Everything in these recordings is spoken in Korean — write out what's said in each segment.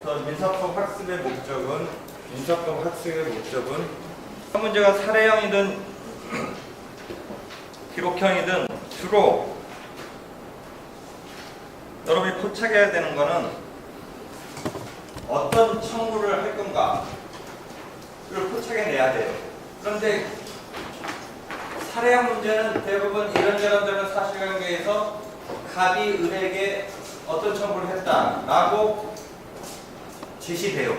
민사법 학습의 목적은 문제가 사례형이든 기록형이든 주로 여러분이 포착해야 되는 거는 어떤 청구를 할 건가를 포착해내야 돼요. 그런데 사례형 문제는 대부분 이런저런 사실관계에서 갑이 을에게 어떤 청구를 했다라고 제시돼요.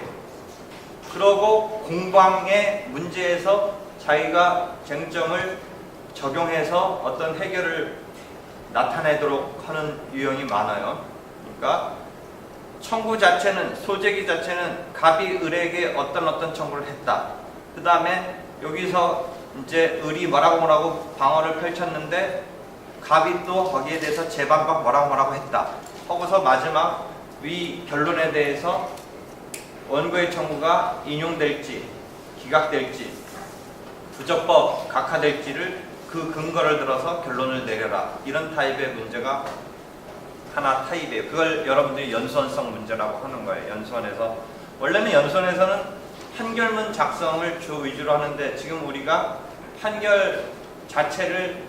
그러고 공방의 문제에서 자기가 쟁점을 적용해서 어떤 해결을 나타내도록 하는 유형이 많아요. 그러니까 청구 자체는, 소재기 자체는 갑이 을에게 어떤 청구를 했다. 그 다음에 여기서 이제 을이 뭐라고 방어를 펼쳤는데 갑이 또 거기에 대해서 재반박 뭐라고 했다. 하고서 마지막 위 결론에 대해서 원고의 청구가 인용될지, 기각될지, 부적법, 각하될지를 그 근거를 들어서 결론을 내려라. 이런 타입의 문제가 하나 타입이에요. 그걸 여러분들이 연수원성 문제라고 하는 거예요. 연수원에서. 원래는 연수원에서는 판결문 작성을 주 위주로 하는데 지금 우리가 판결 자체를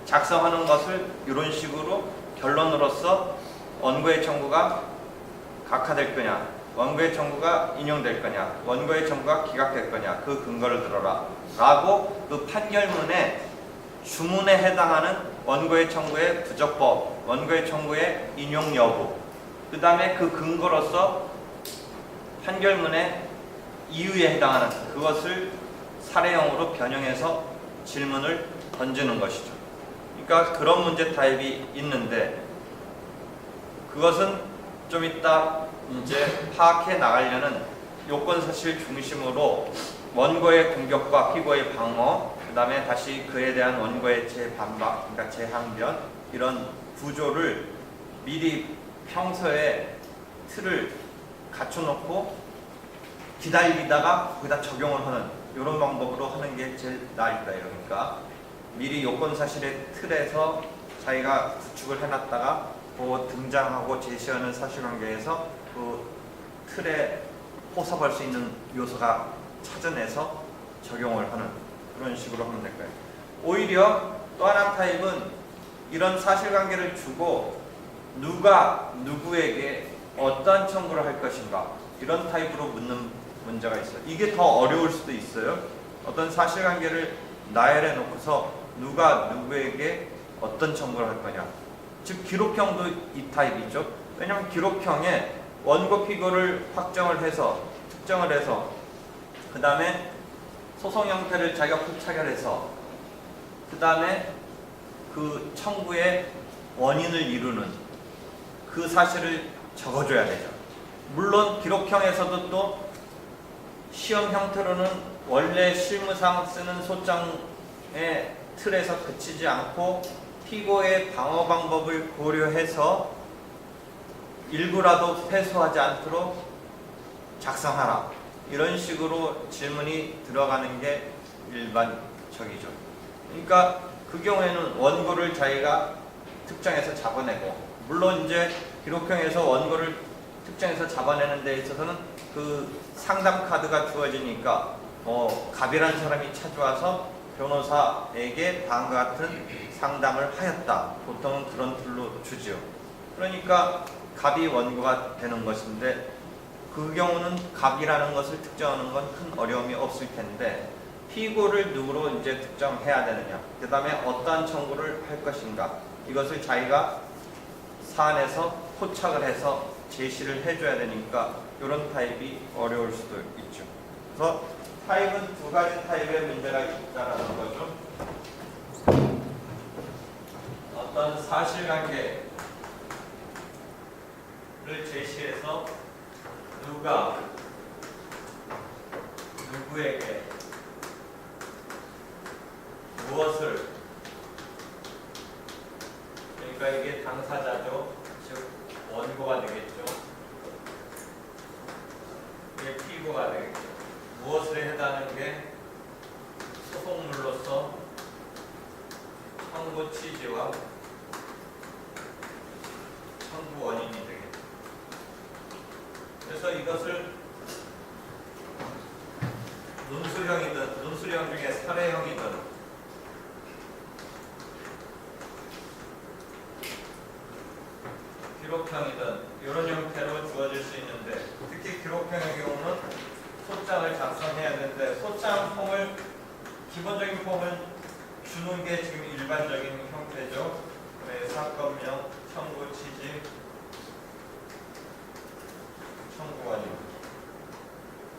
작성하는 것을 이런 식으로 결론으로서 원고의 청구가 각하될 거냐, 원고의 청구가 인용될 거냐, 원고의 청구가 기각될 거냐, 그 근거를 들어라 라고 그 판결문의 주문에 해당하는 원고의 청구의 부적법, 원고의 청구의 인용 여부, 그 다음에 그 근거로서 판결문의 이유에 해당하는 그것을 사례형으로 변형해서 질문을 던지는 것이죠. 그러니까 그런 문제 타입이 있는데 그것은 좀 이따 이제 파악해 나가려는 요건사실 중심으로 원고의 공격과 피고의 방어, 그 다음에 다시 그에 대한 원고의 재반박, 그러니까 재항변, 이런 구조를 미리 평소에 틀을 갖춰놓고 기다리다가 거기다 적용을 하는 이런 방법으로 하는 게 제일 나을 거예요. 그러니까 미리 요건사실의 틀에서 자기가 구축을 해놨다가 그 등장하고 제시하는 사실관계에서 그 틀에 호섭할 수 있는 요소가 찾아내서 적용을 하는 그런 식으로 하면 될 거예요. 오히려 또 하나 타입은 이런 사실관계를 주고 누가 누구에게 어떤 청구를 할 것인가 이런 타입으로 묻는 문제가 있어요. 이게 더 어려울 수도 있어요. 어떤 사실관계를 나열해 놓고서 누가 누구에게 어떤 청구를 할 거냐. 즉 기록형도 이 타입이죠. 왜냐하면 기록형에 원고 피고를 확정을 해서 특정을 해서 그 다음에 소송 형태를 자기가 포착해서 그 다음에 그 청구의 원인을 이루는 그 사실을 적어줘야 되죠. 물론 기록형에서도 또 시험 형태로는 원래 실무상 쓰는 소장의 틀에서 그치지 않고 피고의 방어 방법을 고려해서 일부라도 패소하지 않도록 작성하라. 이런 식으로 질문이 들어가는 게 일반적이죠. 그러니까 그 경우에는 원고를 자기가 특정해서 잡아내고, 물론 이제 기록형에서 원고를 특정해서 잡아내는 데 있어서는 그 상담 카드가 주어지니까 갑이라는 사람이 찾아와서 변호사에게 다음과 같은 상담을 하였다. 보통은 그런 틀로 주죠. 그러니까 갑이 원고가 되는 것인데 그 경우는 갑이라는 것을 특정하는 건 큰 어려움이 없을 텐데 피고를 누구로 이제 특정해야 되느냐, 그 다음에 어떠한 청구를 할 것인가, 이것을 자기가 사안에서 포착을 해서 제시를 해줘야 되니까 이런 타입이 어려울 수도 있죠. 그래서 타입은 두 가지 타입의 문제가 있다는 거죠. 어떤 사실관계를 제시해서 누가 누구에게 무엇을, 그러니까 이게 당사자죠. 즉 원고가 되겠죠. 이게 피고가 되겠죠. 무엇을 해다는 게 소송물로서 청구 취지와 청구 원인이 되겠죠. 그래서 이것을 논술형 중에 사례형이든 기록형이든 이런 형태로 주어질 수 있는데, 특히 기록형의 경우는 소장을 작성해야 되는데, 소장 폼을, 기본적인 폼을 주는 게 지금 일반적인 형태죠. 네, 사건명, 청구 취지, 청구원인.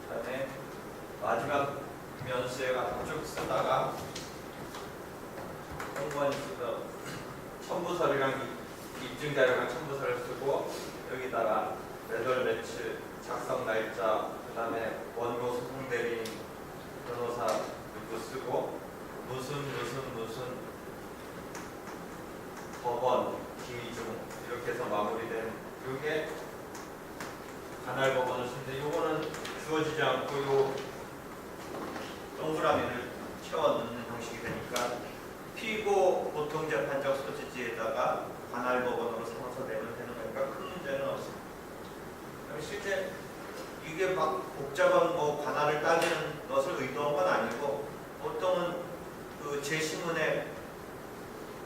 그다음에 마지막 면수에 가서 쭉 쓰다가 공무원이 쓰던 첨부서류랑 입증자료랑 첨부서를 쓰고, 여기다가 매달 매출, 작성 날짜, 그 다음에 원고 소송대리인, 변호사 누구 쓰고, 무슨 법원, 기준 이렇게 해서 마무리된, 이게 관할 법원을 쓰는데, 요거는 주어지지 않고 요 동그라미를 채워 넣는 형식이 되니까 피고 보통재판적 소지지에다가 관할 법원으로 삼아서 내면 되는 거니까 큰 문제는 없습니다. 실제 이게 막 복잡한 뭐 관할을 따지는 것을 의도한 건 아니고, 보통은 그 제시문에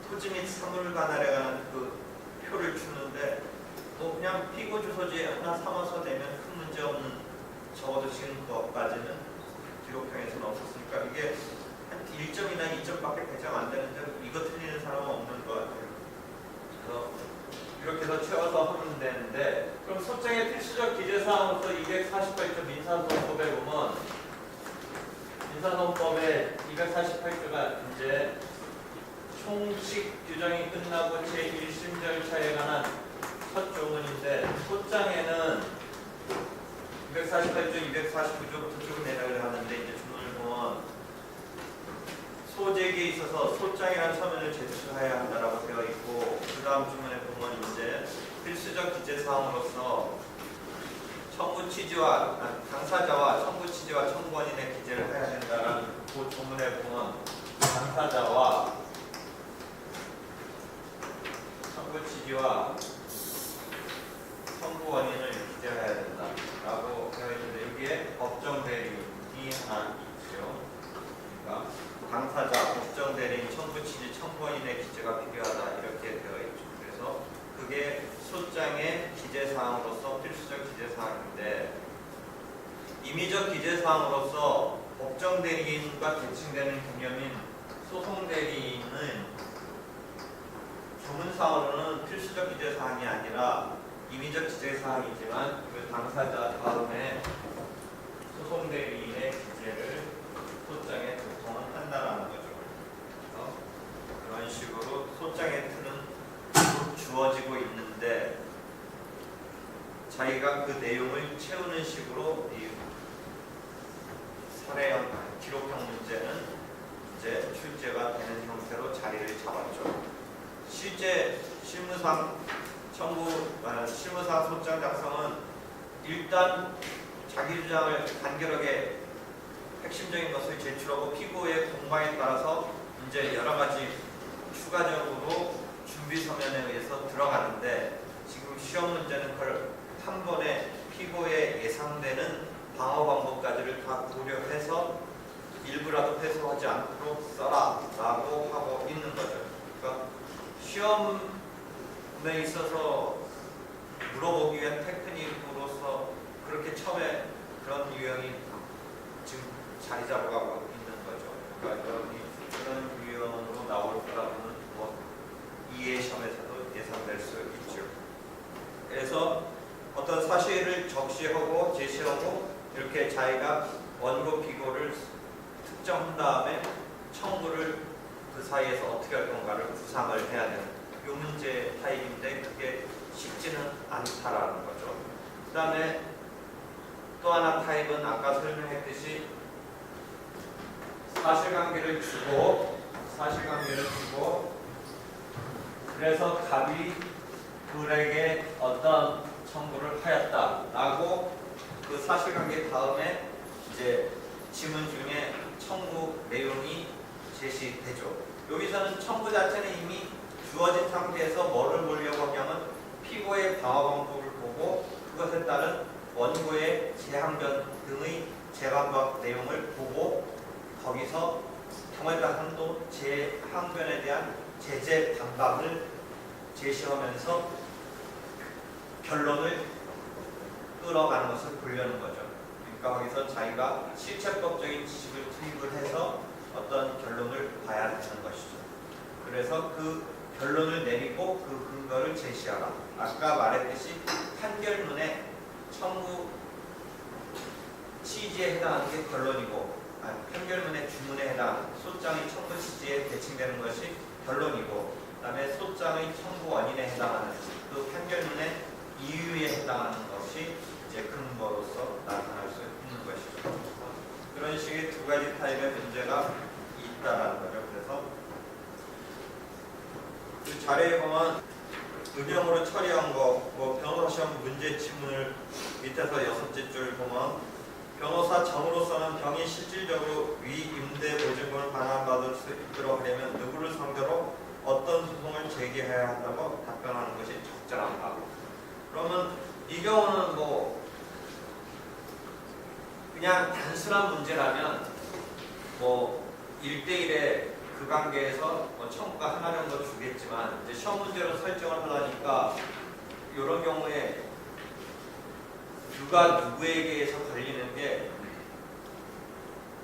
토지 및 사물 관할에 관한 그 표를 주는데, 뭐 그냥 피고 주소지 하나 삼아서 내면 큰 문제 없는, 적어도 지금 그것까지는 기록형에서는 없었으니까 이게 한 1점이나 2점밖에 배정 안 되는데 이거 틀리는 사람은 없는 것 같아요. 그래서 이렇게 해서 채워서 하면 되는데, 그럼 소장의 필수적 기재사항으로서 248조 민사소송법에 보면, 민사소송법의 248조가 이제 총식 규정이 끝나고 제1심 절차에 관한 첫 조문인데, 소장에는 248조, 249조부터 쭉 내려가려 하는데, 이제 조문을 보면 소재기에 있어서 소장이라는 서면을 제출해야 한다라고 되어 있고, 그 다음 주문에 보면 이제 필수적 기재사항으로서 청구 취지와 당사자와 청구 취지와 청구원인의 기재를 해야 된다라는 그 조문에 보면 당사자와 청구 취지와 청구원인을 기재해야 된다라고 되어 있는데, 여기에 법정 대리인이 하나 있죠. 그러니까 당사자, 법정 대리인, 청구 취지, 청구원인의 기재가 필요하다 이렇게 되어 있죠. 그래서 그게 소장의 기재사항으로서 필수적 기재사항인데, 임의적 기재사항으로서 법정 대리인과 대칭되는 개념인 소송 대리인은 조문상으로는 필수적 기재사항이 아니라 임의적 기재사항이지만, 그 당사자 다음에 소송 대리인의 기재를 소장에 보통은 한다라는 거죠. 그래서 그런 식으로 소장의 틀은 주어지고 있는데, 자기가 그 내용을 채우는 식으로 이 사례형, 기록형 문제는 이제 출제가 되는 형태로 자리를 잡았죠. 실제 실무상 실무상 소장 작성은 일단 자기 주장을 간결하게 핵심적인 것을 제출하고, 피고의 공방에 따라서 이제 여러 가지 추가적으로 준비 서면에 의해서 들어가는데, 지금 시험 문제는 그걸 한 번에 피고의 예상되는 방어 방법까지를 다 고려해서 일부라도 회수하지 않도록 써라라고 하고 있는 거죠. 그러니까 시험에 있어서 물어보기 위한 테크닉으로서 그렇게 처음에 그런 유형이 지금 자리 잡아가고 있는 거죠. 그러니까 그런 유형으로 나올 거라고는 뭐 이해 시험에서도 예상될 수 있죠. 그래서 어떤 사실을 적시하고 제시하고 이렇게 자기가 원고 피고를 특정한 다음에 청구를 그 사이에서 어떻게 할 건가를 구상을 해야 되는 이 문제 타입인데, 그게 쉽지는 않다라는 거죠. 그 다음에 또 하나 타입은 아까 설명했듯이 사실관계를 주고 그래서 갑이 을에게 어떤 청구를 하였다라고 그 사실관계 다음에 이제 지문 중에 청구 내용이 제시되죠. 여기서는 청구 자체는 이미 주어진 상태에서 뭐를 보려고 하냐면 피고의 방어 방법을 보고 그것에 따른 원고의 재항변 등의 재반박 내용을 보고 거기서 경우에따라 한도 재항변에 대한 제재 방법을 제시하면서 결론을 끌어가는 것을 보려는 거죠. 그러니까 거기서 자기가 실체법적인 지식을 투입을 해서 어떤 결론을 봐야 되는 것이죠. 그래서 그 결론을 내리고 그 근거를 제시하라. 아까 말했듯이 판결문의 청구 취지에 해당하는 게 결론이고, 판결문의 주문에 해당하는 소장의 청구 취지에 대칭되는 것이 결론이고, 그 다음에 소장의 청구 원인에 해당하는 그 판결문의 이유에 해당하는 것이 이제 근거로서 나타날 수 있는 것이죠. 그런 식의 두 가지 타입의 문제가 있다라는 거죠. 그래서 그 자료에 보면 음형으로 처리한 거, 뭐 변호사 시험 문제 지문을 밑에서 6째 줄 보면 변호사 정으로서는 병이 실질적으로 위임대 보증금을 반환받을 수 있도록 하려면 누구를 상대로 어떤 소송을 제기해야 한다고 답변하는 것이 적절한가. 그러면 이 경우는 뭐 그냥 단순한 문제라면 뭐 1대1의 그 관계에서 뭐 청구가 하나 정도 주겠지만 이제 시험 문제로 설정을 하려니까 이런 경우에 누가 누구에게서 걸리는 게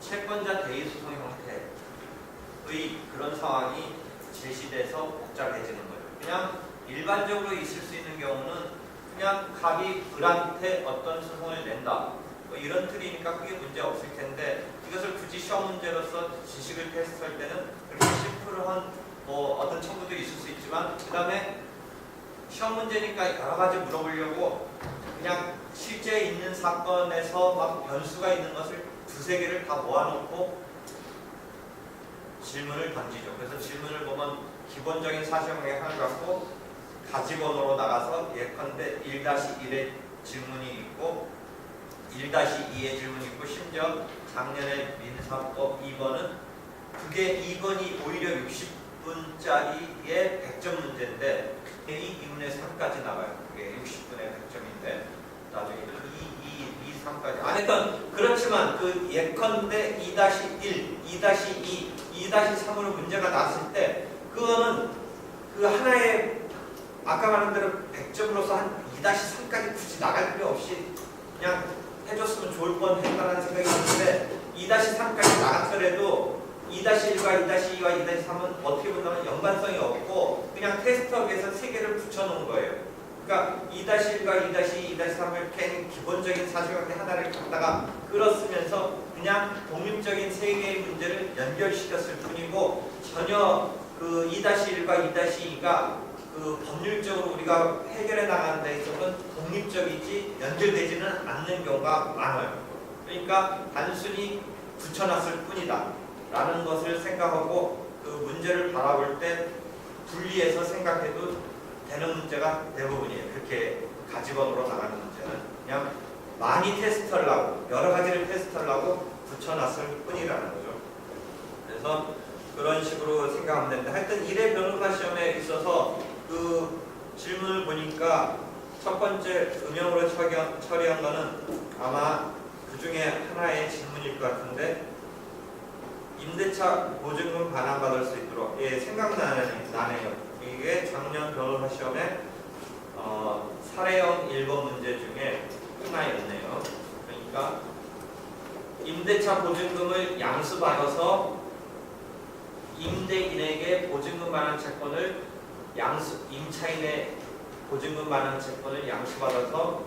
채권자 대의 소송 형태의 그런 상황이 제시돼서 복잡해지는 거예요. 그냥 일반적으로 있을 수 있는 경우는 그냥 갑이 을한테 어떤 소송을 낸다. 뭐 이런 틀이니까 크게 문제 없을 텐데 이것을 굳이 시험 문제로서 지식을 테스트할 때는 그렇게 심플한 뭐 어떤 청구도 있을 수 있지만 그 다음에 시험 문제니까 여러 가지 물어보려고 그냥 실제 있는 사건에서 막 변수가 있는 것을 두세 개를 다 모아놓고 질문을 던지죠. 그래서 질문을 보면 기본적인 사실관계 하나를 갖고 가지번호로 나가서 예컨대 1-1의 질문이 있고 1-2의 질문이 있고 심지어 작년에 민사법 2번은 그게 2번이 오히려 60분짜리의 100점 문제인데 이 2분의 3까지 나와요. 그게 60분의 100점인데 나중에 2, 3까지 안 했던 그렇지만 그 예컨대 2-1, 2-2, 2-3으로 문제가 났을 때 그거는 그 하나의 아까 말한 대로 100점으로서 한 2-3까지 굳이 나갈 필요 없이 그냥 해줬으면 좋을 뻔했다는 생각이 드는데 2-3까지 나갔더라도 2-1과 2-2와 2-3은 어떻게 보면 연관성이 없고 그냥 테스트업에서 3개를 붙여놓은 거예요. 그러니까 2-1과 2-2, 2-3을 캔 기본적인 사실관계 하나를 갖다가 끌어쓰면서 그냥 독립적인 3개의 문제를 연결시켰을 뿐이고 전혀 그 2-1과 2-2가 그 법률적으로 우리가 해결해 나가는 데 있어서는 독립적이지 연결되지는 않는 경우가 많아요. 그러니까 단순히 붙여놨을 뿐이다 라는 것을 생각하고 그 문제를 바라볼 때 분리해서 생각해도 되는 문제가 대부분이에요. 그렇게 가지번호로 나가는 문제는 그냥 많이 테스트하려고 여러 가지를 테스트하려고 붙여놨을 뿐이라는 거죠. 그래서 그런 식으로 생각하면 되는데 하여튼 1회 변호사 시험에 있어서 그 질문을 보니까 첫 번째 음형으로 처리한 거는 아마 그 중에 하나의 질문일 것 같은데 임대차 보증금 반환받을 수 있도록 생각나네요. 이게 작년 변호사 시험에 사례형 1번 문제 중에 하나였네요. 그러니까 임대차 보증금을 양수받아서 임대인에게 보증금 반환 채권을 임차인의 보증금 반환 채권을 양수받아서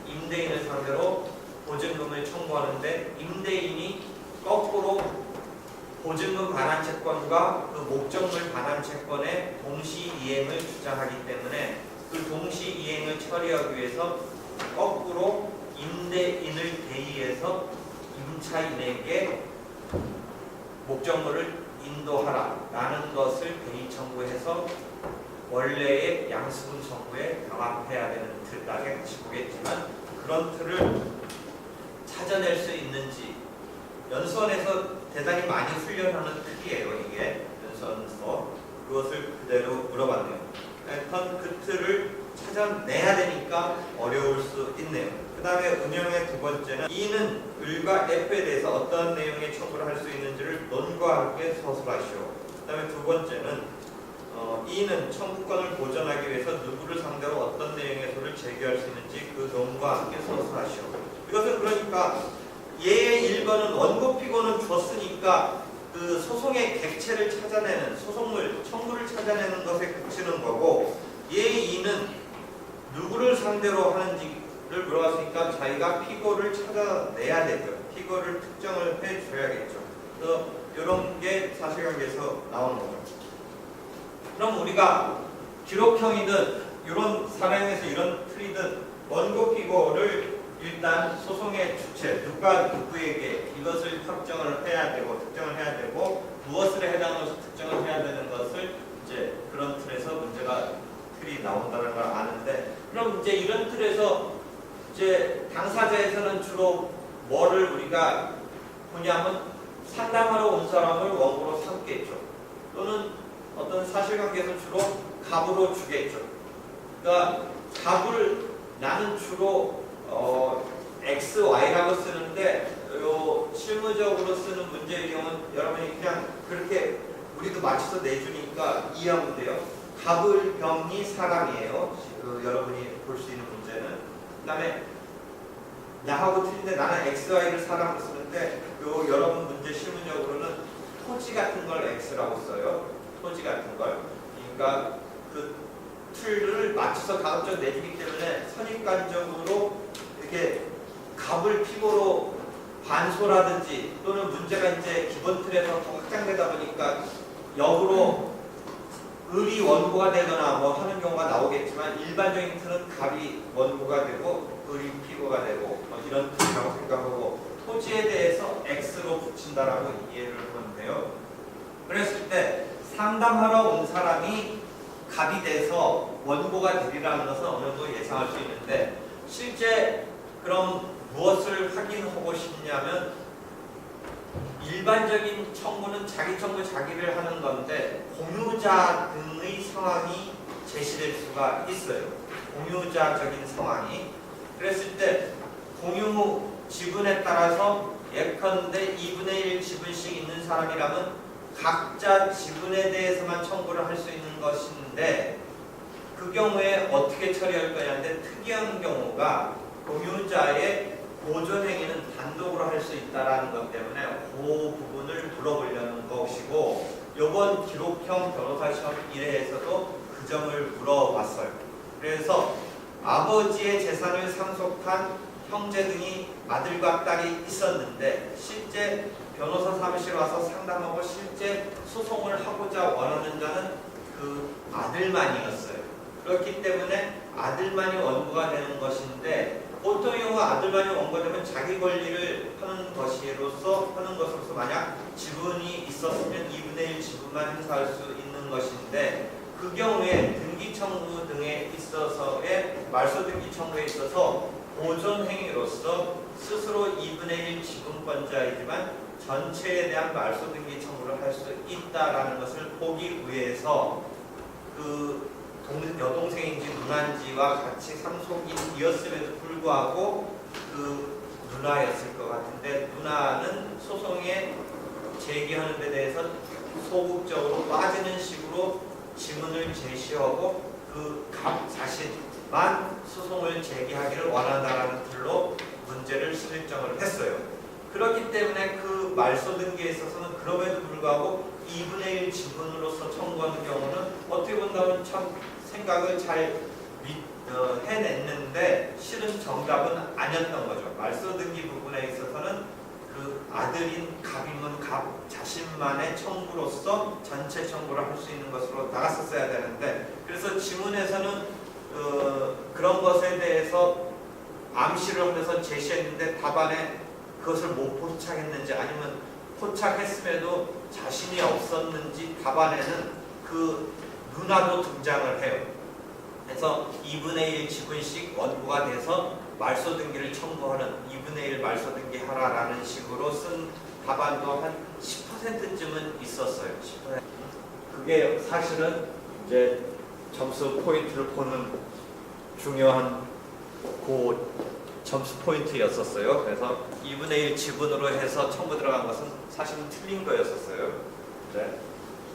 임대인을 상대로 보증금을 청구하는데 임대인이 거꾸로 보증금 반환 채권과 그 목적물 반환 채권의 동시 이행을 주장하기 때문에 그 동시 이행을 처리하기 위해서 거꾸로 임대인을 대의해서 임차인에게 목적물을 인도하라라는 것을 대의 청구해서 원래의 양수분 청구에 병합해야 되는 틀, 나중에 같이 보겠지만 그런 틀을 찾아낼 수 있는지 연수원에서 대단히 많이 훈련하는 틀이에요. 이게 연수원에서 그것을 그대로 물어봤네요. 하여튼 그 틀을 찾아내야 되니까 어려울 수 있네요. 그 다음에 운영의 두 번째는 E는 을과 F에 대해서 어떤 내용의 청구를 할 수 있는지를 논과 함께 서술하시오. 그 다음에 두 번째는 E는 청구권을 보전하기 위해서 누구를 상대로 어떤 내용의 소를 제기할 수 있는지 그 논과 함께 서술하시오. 이것은 그러니까 얘의 1번은 원고 피고는 줬으니까 그 소송의 객체를 찾아내는 소송물, 청구를 찾아내는 것에 그치는 거고, 얘의 2는 누구를 상대로 하는지를 물어봤으니까 자기가 피고를 찾아내야 되죠. 피고를 특정을 해줘야겠죠. 그래서 이런 게 사실관계에서 나오는 거죠. 그럼 우리가 기록형이든 이런 사례에서 이런 틀이든 원고 피고를 일단 소송의 주체, 누가 누구에게 이것을 특정을 해야 되고 무엇을 해당하면서 특정을 해야 되는 것을 이제 그런 틀에서 틀이 나온다는 걸 아는데, 그럼 이제 이런 틀에서 이제 당사자에서는 주로 뭐를 우리가 보냐면 상담하러 온 사람을 원고로 삼겠죠. 또는 어떤 사실관계에서 주로 갑으로 주겠죠. 그러니까 갑을 나는 주로 X, Y라고 쓰는데 요 실무적으로 쓰는 문제의 경우는 여러분이 그냥 그렇게 우리도 맞춰서 내주니까 이해하면 돼요. 갑을 병이 사람이에요. 여러분이 볼 수 있는 문제는. 그 다음에 나하고 틀린데 나는 X, Y를 사람으로 쓰는데 요 여러분 문제 실무적으로는 토지 같은 걸 X라고 써요. 토지 같은 걸. 그러니까 그 틀을 맞춰서 가급적 내주기 때문에 선입관적으로 이렇게 갑을 피고로 반소라든지 또는 문제가 이제 기본 틀에서 더 확장되다 보니까 역으로 을이 원고가 되거나 뭐 하는 경우가 나오겠지만 일반적인 틀은 갑이 원고가 되고 을이 피고가 되고 이런 틀이라고 생각하고 토지에 대해서 X로 붙인다라고 이해를 하면 돼요. 그랬을 때 상담하러 온 사람이 갑이 돼서 원고가 되리라는 것은 어느 정도 예상할 수 있는데, 실제 그럼 무엇을 확인하고 싶냐면 일반적인 청구는 자기 청구 자기를 하는 건데 공유자 등의 상황이 제시될 수가 있어요. 공유자적인 상황이. 그랬을 때 공유 지분에 따라서 예컨대 2분의 1 지분씩 있는 사람이라면 각자 지분에 대해서만 청구를 할 수 있는 것인데, 그 경우에 어떻게 처리할 거냐인데 특이한 경우가 공유자의 보존 행위는 단독으로 할 수 있다는 것 때문에 그 부분을 물어보려는 것이고, 이번 기록형 변호사 시험 1회에서도 그 점을 물어봤어요. 그래서 아버지의 재산을 상속한 형제 등이 아들과 딸이 있었는데 실제 변호사 사무실 와서 상담하고 실제 소송을 하고자 원하는 자는 그 아들만이었어요. 그렇기 때문에 아들만이 원고가 되는 것인데, 보통의 경우 아들만이 원고되면 자기 권리를 하는 것으로서 만약 지분이 있었으면 2분의 1 지분만 행사할 수 있는 것인데, 그 경우에 등기 청구 등에 있어서의 말소 등기 청구에 있어서 보존 행위로서 스스로 2분의 1 지분권자이지만 전체에 대한 말소 등기 청구를 할 수 있다라는 것을 보기 위해서 그 여동생인지 누나인지와 같이 상속인이었음에도 불구하고 그 누나였을 것 같은데, 누나는 소송에 제기하는 데 대해서 소극적으로 빠지는 식으로 지문을 제시하고 그 각 자신만 소송을 제기하기를 원한다라는 틀로 문제를 실정을 했어요. 그렇기 때문에 그 말소 등기에 있어서는 그럼에도 불구하고 2분의 1 지분으로서 청구하는 경우는 어떻게 본다면 참 생각을 잘 해냈는데 실은 정답은 아니었던 거죠. 말소 등기 부분에 있어서는 그 아들인 갑이면 갑 자신만의 청구로서 전체 청구를 할 수 있는 것으로 나갔었어야 되는데, 그래서 지문에서는 그런 것에 대해서 암시를 하면서 제시했는데 답안에 그것을 못 포착했는지 아니면 포착했음에도 자신이 없었는지 답안에는 그 누나도 등장을 해요. 그래서 2분의 1 지분씩 원고가 돼서 말소 등기를 청구하는 2분의 1 말소 등기 하라라는 식으로 쓴 답안도 한 10%쯤은 있었어요. 10%. 그게 사실은 이제 점수 포인트를 보는 중요한 그 점수 포인트였었어요. 그래서 2분의 1 지분으로 해서 청구 들어간 것은 사실은 틀린 거였었어요. 네.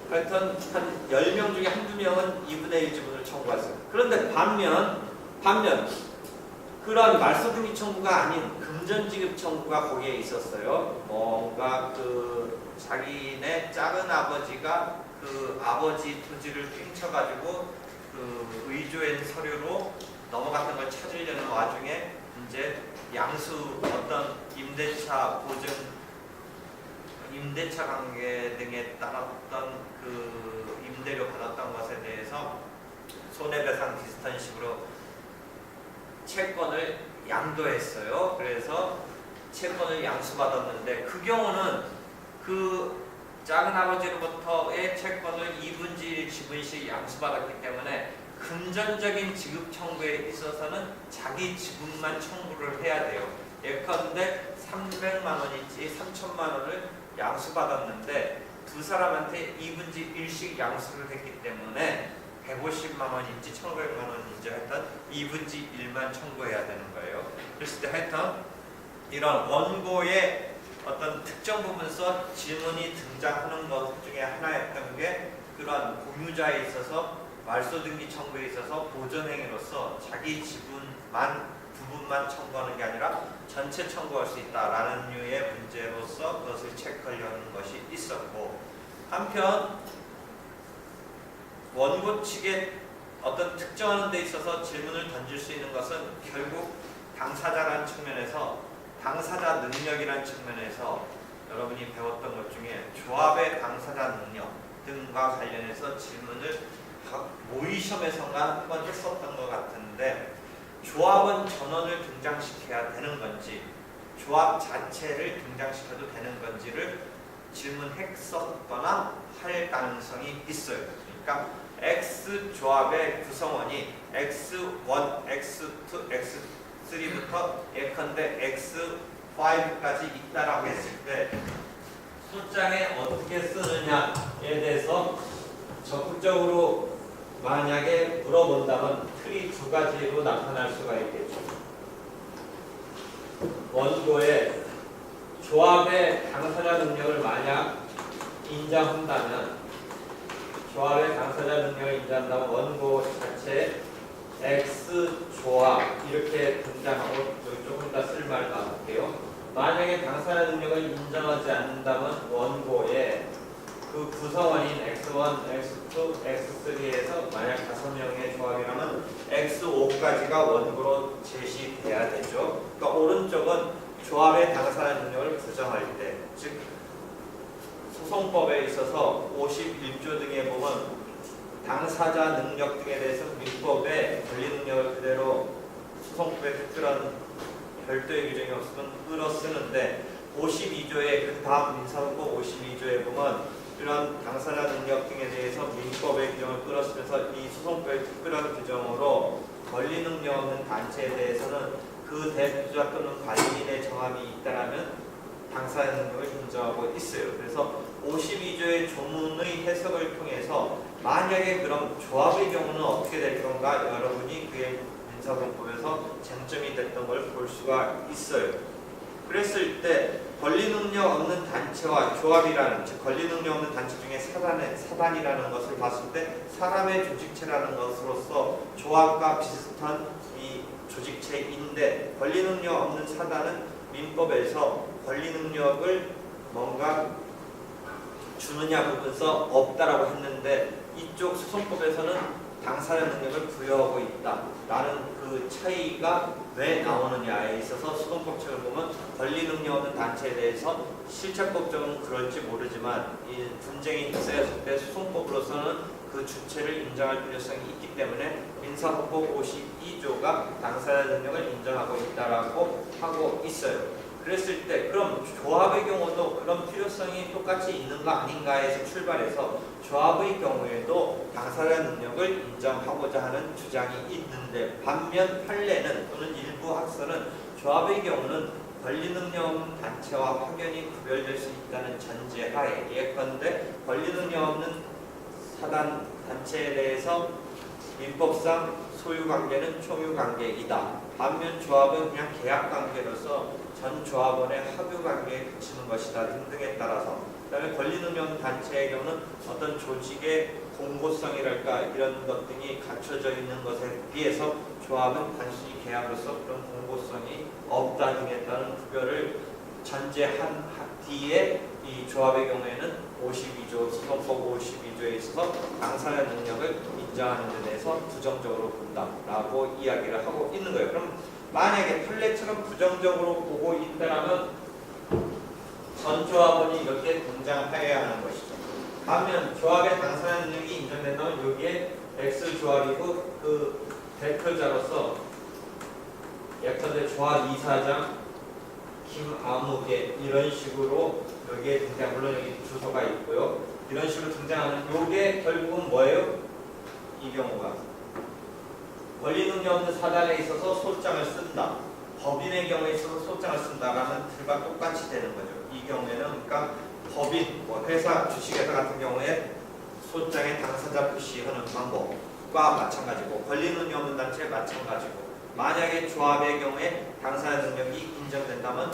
하여튼 한 10명 중에 한두 명은 2분의 1 지분을 청구했어요. 그런데 반면 그런 말소등기 청구가 아닌 금전지급 청구가 거기에 있었어요. 뭔가 그 자기네 작은 아버지가 그 아버지 토지를 팽쳐가지고 그 의조인 서류로 넘어갔던 걸 찾으려는 와중에 이제 양수 어떤 임대차 보증, 임대차 관계 등에 따랐던 그 임대료 받았던 것에 대해서 손해배상 비슷한 식으로 채권을 양도했어요. 그래서 채권을 양수받았는데 그 경우는 그 작은 아버지로부터의 채권을 2분의 1 지분씩 양수받았기 때문에 금전적인 지급 청구에 있어서는 자기 지분만 청구를 해야 돼요. 예컨대 300만 원인지 3천만 원을 양수받았는데 두 사람한테 2분의 1씩 양수를 했기 때문에 150만 원인지 1,500만 원인지 하여튼 2분의 1만 청구해야 되는 거예요. 그랬을 때 하여튼 이런 원고의 어떤 특정 부분에서 질문이 등장하는 것 중에 하나였던 게 그러한 공유자에 있어서 말소등기 청구에 있어서 보존행위로서 자기 지분만 부분만 청구하는 게 아니라 전체 청구할 수 있다라는 류의 문제로서 그것을 체크하려는 것이 있었고, 한편 원고 측에 어떤 특정하는 데 있어서 질문을 던질 수 있는 것은 결국 당사자라는 측면에서 당사자 능력이라는 측면에서 여러분이 배웠던 것 중에 조합의 당사자 능력 등과 관련해서 질문을 모의시험에서가 한번 했었던 것 같은데, 조합은 전원을 등장시켜야 되는 건지 조합 자체를 등장시켜도 되는 건지를 질문했었거나 할 가능성이 있어요. 그러니까 X 조합의 구성원이 X1, X2, X3부터 예컨대 X5까지 있다라고 했을 때 소장에 어떻게 쓰느냐에 대해서 적극적으로 만약에 물어본다면 틀이 두 가지로 나타날 수가 있겠죠. 원고의 조합의 당사자 능력을 만약 인정한다면, 조합의 당사자 능력을 인정한다면 원고 자체 X조합 이렇게 등장하고, 조금 더 쓸 말 나올게요. 만약에 당사자 능력을 인정하지 않는다면 원고의 그 구성원인 X1, X2, X3에서 만약 5명의 조합이라면 X5까지가 원고로 제시돼야 되죠. 그러니까 오른쪽은 조합의 당사자 능력을 부정할 때, 즉 소송법에 있어서 51조 등에 보면 당사자 능력 등에 대해서 민법의 권리 능력을 그대로 소송법에 특별한 별도의 규정이 없으면 끌어 쓰는데, 52조의 그 다음 민사소법 52조에 보면 이런 당사자 능력 등에 대해서 민법의 규정을 끌어쓰면서 이 소송법의 특별한 규정으로 권리 능력 없는 단체에 대해서는 그 대표자 또는 관리인의 정함이 있다라면 당사자 능력을 인정하고 있어요. 그래서 52조의 조문의 해석을 통해서 만약에 그럼 조합의 경우는 어떻게 될 건가, 여러분이 그의 민사소송법에서 쟁점이 됐던 걸 볼 수가 있어요. 그랬을 때 권리 능력 없는 단체와 조합이라는, 즉 권리 능력 없는 단체 중에 사단이라는 것을 봤을 때 사람의 조직체라는 것으로서 조합과 비슷한 이 조직체인데, 권리 능력 없는 사단은 민법에서 권리 능력을 뭔가 주느냐 부분에서 없다라고 했는데, 이쪽 소송법에서는 당사자 능력을 부여하고 있다라는 그 차이가 왜 나오느냐에 있어서 소송법칙을 보면 권리 능력 없는 단체에 대해서 실체법적으로는 그럴지 모르지만 이 분쟁이 있었을 때 소송법으로서는 그 주체를 인정할 필요성이 있기 때문에 민사소법 52조가 당사자 능력을 인정하고 있다라고 하고 있어요. 그랬을 때 그럼 조합의 경우도 그런 필요성이 똑같이 있는가 아닌가에서 출발해서 조합의 경우에도 당사자 능력을 인정하고자 하는 주장이 있는데, 반면 판례는 또는 일부 학설은 조합의 경우는 권리 능력 없는 단체와 확연히 구별될 수 있다는 전제하에, 예컨대 권리 능력 없는 사단 단체에 대해서 민법상 소유관계는 총유관계이다. 반면 조합은 그냥 계약관계로서 전 조합원의 합유관계에 그치는 것이다 등등에 따라서, 그 다음에 권리능력 단체의 경우는 어떤 조직의 공고성이랄까 이런 것 등이 갖춰져 있는 것에 비해서 조합은 단순히 계약으로서 그런 공고성이 없다 등에 따른 구별을 전제한 뒤에 이 조합의 경우에는 52조 소송법 52조에 있어서 당사자 능력을 인정하는 데 대해서 부정적으로 본다라고 이야기를 하고 있는 거예요. 그럼 만약에 판례처럼 부정적으로 보고 있다면 전 조합원이 이렇게 등장하여야 하는 것이죠. 반면 조합의 당사자 능력이 인정된다면 여기에 X 조합이고 그 대표자로서 예컨대 조합 이사장 김아무개 이런 식으로 여기에 등장, 물론 여기 주소가 있고요. 이런 식으로 등장하는 요게 결국은 뭐예요? 이 경우가 권리능력 없는 사단에 있어서 소장을 쓴다. 법인의 경우에 있어서 소장을 쓴다라는 틀과 똑같이 되는 거죠. 이 경우에는 그러니까 법인, 회사, 주식회사 같은 경우에 소장의 당사자 표시하는 방법과 마찬가지고 권리능력 없는 단체 마찬가지고 만약에 조합의 경우에 당사자 능력이 인정된다면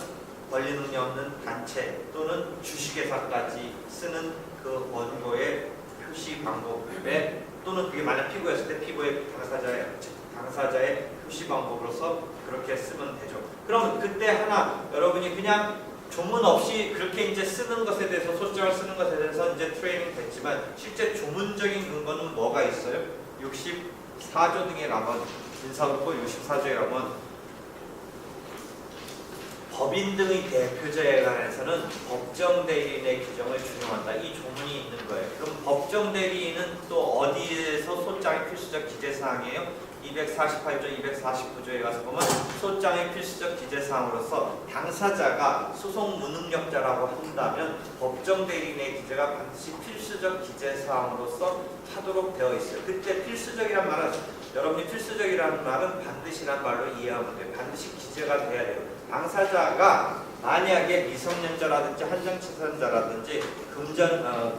권리 능력 없는 단체 또는 주식회사까지 쓰는 그 원고의 표시 방법에 또는 그게 만약 피고였을 때 피고의 당사자의 표시 방법으로서 그렇게 쓰면 되죠. 그럼 그때 하나 여러분이 그냥 조문 없이 그렇게 이제 쓰는 것에 대해서 소장을 쓰는 것에 대해서 이제 트레이닝 됐지만 실제 조문적인 근거는 뭐가 있어요? 64조 등에 가면 민사법부 64조에 가면 법인 등의 대표자에 관해서는 법정대리인의 규정을 준용한다. 이 조문이 있는 거예요. 그럼 법정대리인은 또 어디에서 소장의 필수적 기재사항이에요? 248조, 249조에 가서 보면 소장의 필수적 기재사항으로서 당사자가 소송 무능력자라고 한다면 법정대리인의 기재가 반드시 필수적 기재사항으로서 하도록 되어 있어요. 그때 필수적이란 말은 여러분이 필수적이라는 말은 반드시란 말로 이해하면 돼요. 반드시 기재가 돼야 돼요. 당사자가 만약에 미성년자라든지 한정치산자라든지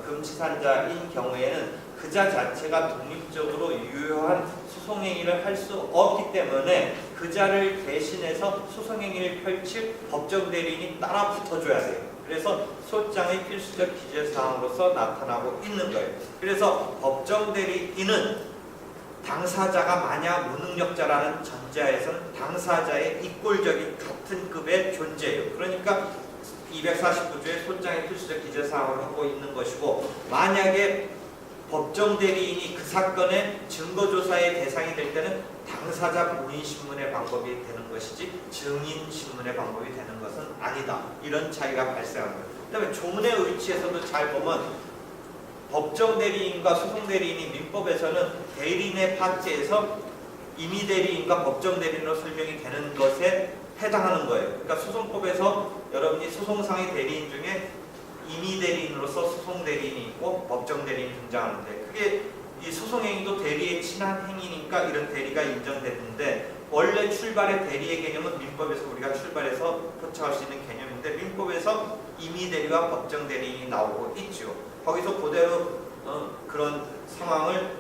금치산자인 경우에는 그자 자체가 독립적으로 유효한 소송행위를 할 수 없기 때문에 그자를 대신해서 소송행위를 펼칠 법정대리인이 따라 붙어줘야 돼요. 그래서 소장의 필수적 기재사항으로서 나타나고 있는 거예요. 그래서 법정대리인은 당사자가 만약 무능력자라는 전제하에서는 당사자의 이꼴적인 같은 급의 존재예요. 그러니까 249조의 소장의 필수적 기재사항을 하고 있는 것이고 만약에 법정대리인이 그 사건의 증거조사의 대상이 될 때는 당사자 본인신문의 방법이 되는 것이지 증인신문의 방법이 되는 것은 아니다. 이런 차이가 발생합니다. 그 다음에 조문의 위치에서도 잘 보면 법정대리인과 소송대리인이 민법에서는 대리인의 파트에서 임의대리인과 법정대리인으로 설명이 되는 것에 해당하는 거예요. 그러니까 소송법에서 여러분이 소송상의 대리인 중에 임의대리인으로서 소송대리인이 있고 법정대리인이 등장하는데 그게 이 소송행위도 대리에 친한 행위니까 이런 대리가 인정됐는데 원래 출발의 대리의 개념은 민법에서 우리가 출발해서 포착할 수 있는 개념인데 민법에서 임의대리와 법정대리인이 나오고 있죠. 거기서 그대로 그런 상황을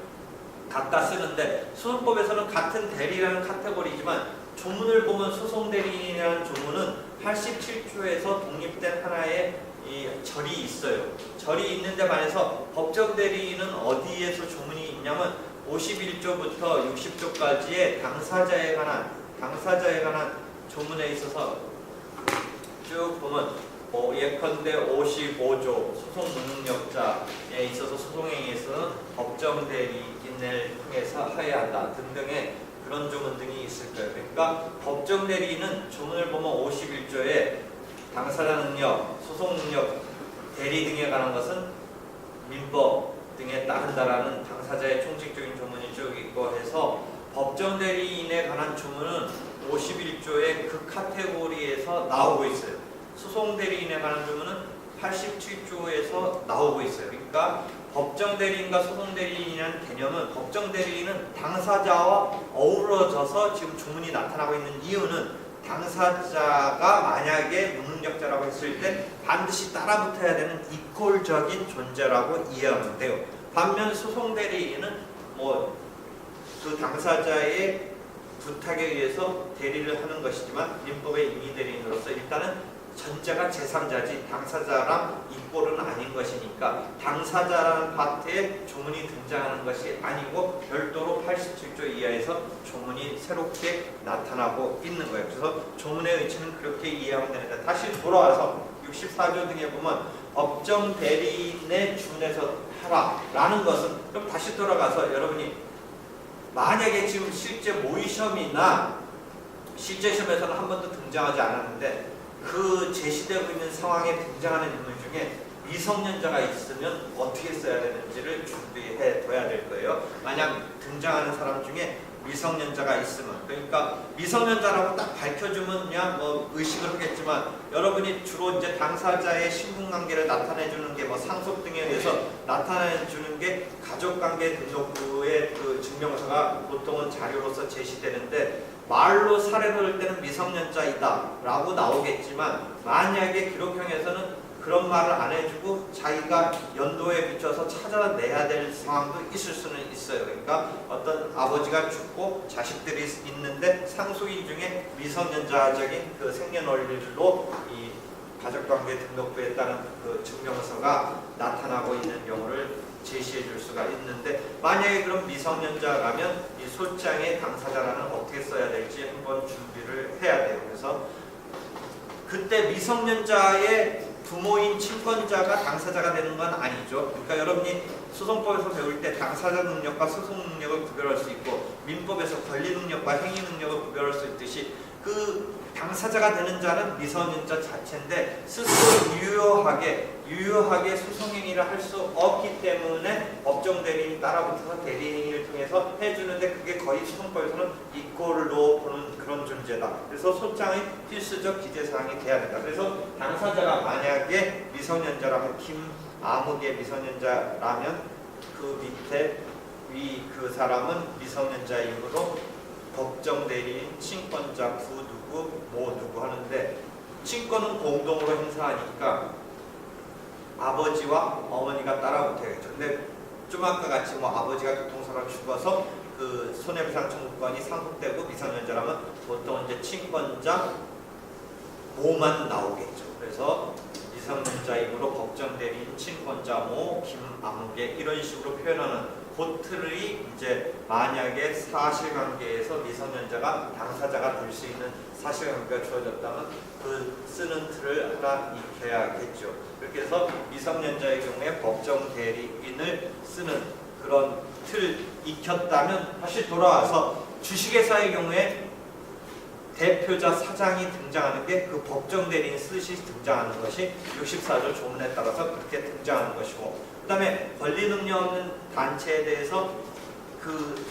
갖다 쓰는데 소송법에서는 같은 대리라는 카테고리지만 조문을 보면 소송대리인이라는 조문은 87조에서 독립된 하나의 이 절이 있어요. 절이 있는데 반해서 법정대리인은 어디에서 조문이 있냐면 51조부터 60조까지의 당사자에 관한 조문에 있어서 쭉 보면 예컨대 55조 소송 무능력자에 있어서 소송행위에서는 법정대리인을 통해서 하여야 한다 등등의 그런 조문 등이 있을 거예요. 그러니까 법정대리인은 조문을 보면 51조에 당사자 능력, 소송 능력, 대리 등에 관한 것은 민법 등에 따른다라는 당사자의 총칙적인 조문이 쭉 있고 해서 법정대리인에 관한 조문은 51조의 그 카테고리에서 나오고 있어요. 소송대리인에 관한 조문은 87조에서 나오고 있어요. 그러니까 법정대리인과 소송대리인이라는 개념은 법정대리인은 당사자와 어우러져서 지금 조문이 나타나고 있는 이유는 당사자가 만약에 무능력자라고 했을 때 반드시 따라붙어야 되는 이퀄적인 존재라고 이해하면 돼요. 반면 소송대리인은 그 그 당사자의 부탁에 의해서 대리를 하는 것이지만 민법의 임의 대리인으로서 일단은 전자가 제3자지 당사자랑 이꼴은 아닌 것이니까 당사자라는 파트에 조문이 등장하는 것이 아니고 별도로 87조 이하에서 조문이 새롭게 나타나고 있는 거예요. 그래서 조문의 의치는 그렇게 이해하면 되는데 다시 돌아와서 64조 등에 보면 법정 대리인에 준해서 하라 라는 것은 그럼 다시 돌아가서 여러분이 만약에 지금 실제 모의 시험이나 실제 시험에서는 한 번도 등장하지 않았는데 그 제시되고 있는 상황에 등장하는 인물 중에 미성년자가 있으면 어떻게 써야 되는지를 준비해 둬야 될 거예요. 만약 등장하는 사람 중에 미성년자가 있으면, 그러니까 미성년자라고 딱 밝혀주면 그냥 뭐 의식을 하겠지만 여러분이 주로 이제 당사자의 신분관계를 나타내주는 게 뭐 상속 등에 의해서 나타내주는 게 가족관계 등록부의 그 증명서가 보통은 자료로서 제시되는데 말로 사례를 할 때는 미성년자이다 라고 나오겠지만 만약에 기록형에서는 그런 말을 안 해주고 자기가 연도에 비춰서 찾아내야 될 상황도 있을 수는 있어요. 그러니까 어떤 아버지가 죽고 자식들이 있는데 상속인 중에 미성년자적인 그 생년월일로 이 가족관계 등록부에 따른 그 증명서가 나타나고 있는 경우를 제시해 줄 수가 있는데 만약에 그럼 미성년자라면 이 소장의 당사자라는 어떻게 써야 될지 한번 준비를 해야 돼요. 그래서 그때 미성년자의 부모인 친권자가 당사자가 되는 건 아니죠. 그러니까 여러분이 소송법에서 배울 때 당사자 능력과 소송 능력을 구별할 수 있고 민법에서 권리 능력과 행위 능력을 구별할 수 있듯이 그 당사자가 되는 자는 미성년자 자체인데 스스로 유효하게 소송행위를 할 수 없기 때문에 법정 대리인 따라붙어서 대리인을 통해서 해주는데 그게 거의 소송법에서는 이꼴로 보는 그런 존재다. 그래서 소장의 필수적 기재사항이 돼야 된다. 그래서 당사자가 만약에 미성년자라면 김아무개 미성년자라면 그 밑에 그 사람은 미성년자이므로 법정 대리인, 친권자, 부 누구, 모 누구 하는데 친권은 공동으로 행사하니까 아버지와 어머니가 따라붙어야겠죠. 근데 좀 아까 같이 뭐 아버지가 교통사고로 죽어서 그 손해배상 청구권이 상속되고 미성년자라면 보통 이제 친권자 모만 나오겠죠. 그래서 미성년자이므로 법정 대리인, 친권자 모, 김아무개 이런 식으로 표현하는 그 틀이 이제 만약에 사실관계에서 미성년자가 당사자가 될 수 있는 사실관계가 주어졌다면 그 쓰는 틀을 하나 익혀야겠죠. 그렇게 해서 미성년자의 경우에 법정 대리인을 쓰는 그런 틀 익혔다면 다시 돌아와서 주식회사의 경우에 대표자 사장이 등장하는 게 그 법정 대리인 쓰시 등장하는 것이 64조 조문에 따라서 그렇게 등장하는 것이고 그 다음에 권리 능력 없는 단체에 대해서 그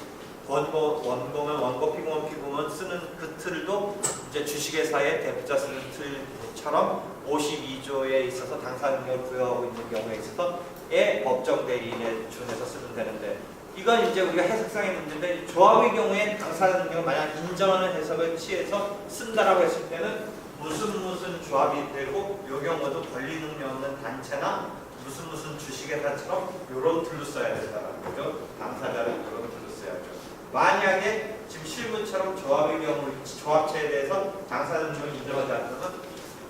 원고면 원고, 피고면 피고면 쓰는 그 틀도 이제 주식회사의 대표자 쓰는 틀처럼 52조에 있어서 당사 능력을 부여하고 있는 경우에 있어서의 법정 대리인에 준해서 쓰면 되는데 이건 이제 우리가 해석상의 문제인데 조합의 경우에 당사 능력을 만약 인정하는 해석을 취해서 쓴다라고 했을 때는 무슨 조합이 되고 이 경우도 권리 능력 없는 단체나 무슨 주식회사처럼 이런 틀로 써야 된다는 거죠. 당사자는 이런 틀로 써야죠. 만약에 지금 실무처럼 조합의 경우 조합체에 대해서 당사 능력을 인정하지 않으면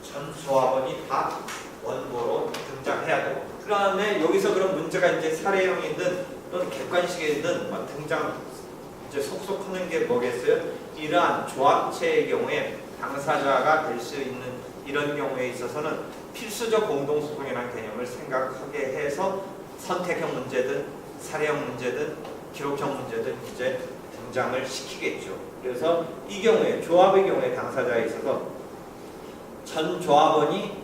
전 조합원이 다 원고로 등장해야 되고 그 다음에 여기서 그런 문제가 이제 사례형이든 또는 객관식이든 등장 이제 속속하는 게 뭐겠어요? 이러한 조합체의 경우에 당사자가 될 수 있는 이런 경우에 있어서는 필수적 공동소송이라는 개념을 생각하게 해서 선택형 문제든 사례형 문제든 기록형 문제든 이제 등장을 시키겠죠. 그래서 이 경우에 조합의 경우에 당사자에 있어서 전 조합원이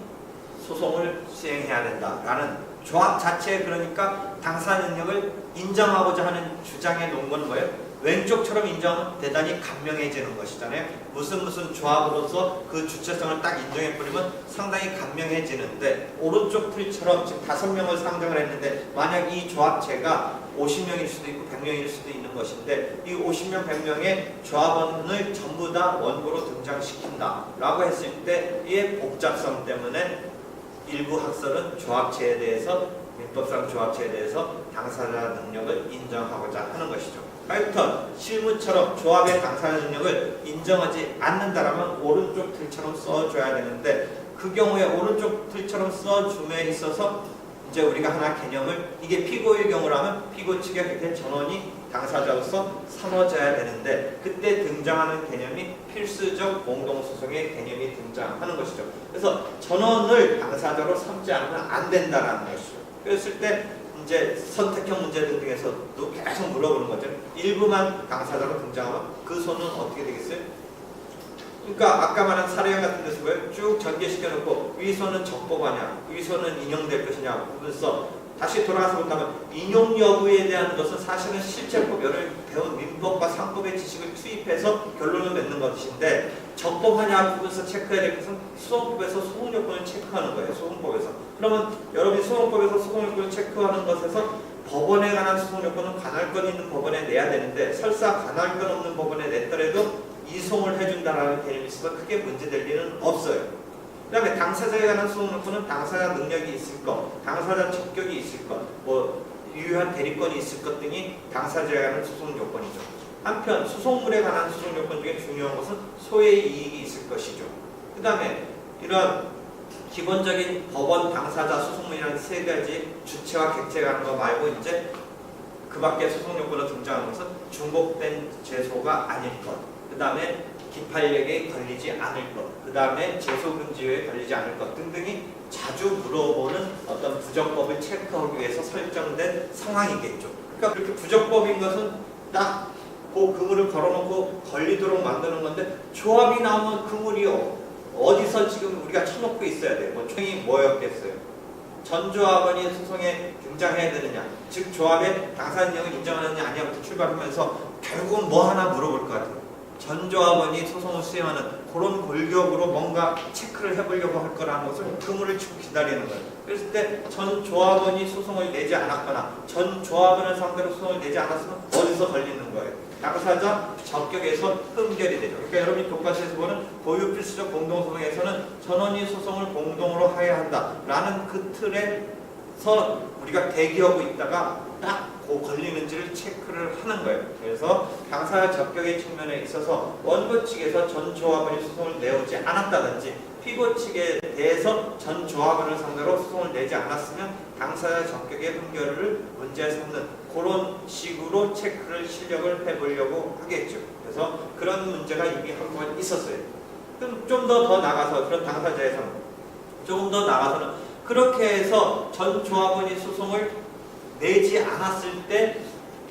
소송을 수행해야 된다라는 조합 자체에 그러니까 당사 능력을 인정하고자 하는 주장에 놓은 건 뭐예요? 왼쪽처럼 인정하면 대단히 간명해지는 것이잖아요. 무슨 조합으로서 그 주체성을 딱 인정해버리면 상당히 간명해지는데 오른쪽 틀처럼 지금 5명을 상정을 했는데 만약 이 조합체가 50명일 수도 있고 100명일 수도 있는 것인데 이 50명, 100명의 조합원을 전부 다 원고로 등장시킨다 라고 했을 때 이의 복잡성 때문에 일부 학설은 조합체에 대해서 민법상 조합체에 대해서 당사자 능력을 인정하고자 하는 것이죠. 하여튼 실무처럼 조합의 당사 능력을 인정하지 않는다라면 오른쪽 틀처럼 써줘야 되는데 그 경우에 오른쪽 틀처럼 써줌에 있어서 이제 우리가 하나 개념을 이게 피고의 경우라면 피고 측의 그때 전원이 당사자로서 삼아져야 되는데 그때 등장하는 개념이 필수적 공동소송의 개념이 등장하는 것이죠. 그래서 전원을 당사자로 삼지 않으면 안 된다라는 것이죠. 그랬을 때 이제 선택형 문제 등등에서도 계속 물어보는 거죠. 일부만 당사자로 등장하면 그 손은 어떻게 되겠어요? 그러니까 아까 말한 사례형 같은 데서 뭐예요? 쭉 전개시켜 놓고 위손은 적법하냐, 위손은 인용될 것이냐 부분서 다시 돌아가서 본다면 인용 여부에 대한 것은 사실은 실제법 여러 배운 민법과 상법의 지식을 투입해서 결론을 맺는 것인데 적법하냐 부분서 체크해야 될 것은 소송법에서 소송요건을 체크하는 거예요. 소송법에서. 그러면 여러분이 소송법에서 소송요건을 체크하는 것에서 법원에 관한 소송요건은 관할권 있는 법원에 내야 되는데 설사 관할권 없는 법원에 냈더라도 이송을 해준다라는 개념이 있으면 크게 문제될 일은 없어요. 그 다음에 당사자에 관한 소송요건은 당사자 능력이 있을 것, 당사자 적격이 있을 것, 뭐 유효한 대리권이 있을 것 등이 당사자에 관한 소송요건이죠. 한편 소송물에 관한 소송요건 중에 중요한 것은 소의 이익이 있을 것이죠. 그 다음에 이런 기본적인 법원 당사자 소송물이라는 세 가지 주체와 객체가 하는 거 말고 이제 그 밖에 소송요건으로 등장하는 것은 중복된 제소가 아닐 것, 그 다음에 기판력에 걸리지 않을 것, 그 다음에 제소금지에 걸리지 않을 것 등등이 자주 물어보는 어떤 부적법을 체크하기 위해서 설정된 상황이겠죠. 그러니까 그렇게 부적법인 것은 딱 그 그물을 걸어놓고 걸리도록 만드는 건데 조합이 나오면 그물이요 어디서 지금 우리가 쳐놓고 있어야 돼요. 뭐 총이 뭐였겠어요? 전 조합원이 소송에 등장해야 되느냐, 즉 조합의 당사 능력을 인정하느냐 아니냐부터 출발하면서 결국은 뭐 하나 물어볼 것 같아요. 전 조합원이 소송을 수행하는 그런 골격으로 뭔가 체크를 해보려고 할 거라는 것을 그물을 치고 기다리는 거예요. 그랬을 때 전 조합원이 소송을 내지 않았거나 전 조합원을 상대로 소송을 내지 않았으면 어디서 걸리는 거예요? 당사자 적격에서 흠결이 되죠. 그러니까 여러분이 교과서에서 보는 고유 필수적 공동소송에서는 전원이 소송을 공동으로 하여야 한다라는 그 틀에서 우리가 대기하고 있다가 딱 그 걸리는지를 체크를 하는 거예요. 그래서 당사자 적격의 측면에 있어서 원고 측에서 전 조합원이 소송을 내오지 않았다든지 피고 측에 대해서 전 조합원을 상대로 소송을 내지 않았으면 당사자 적격의 흠결을 문제 삼는 그런 식으로 체크를 실력을 해보려고 하겠죠. 그래서 그런 문제가 이미 한 번 있었어요. 그럼 좀 더 나가서 그런 당사자에서는 조금 더 나가서는 그렇게 해서 전 조합원이 소송을 내지 않았을 때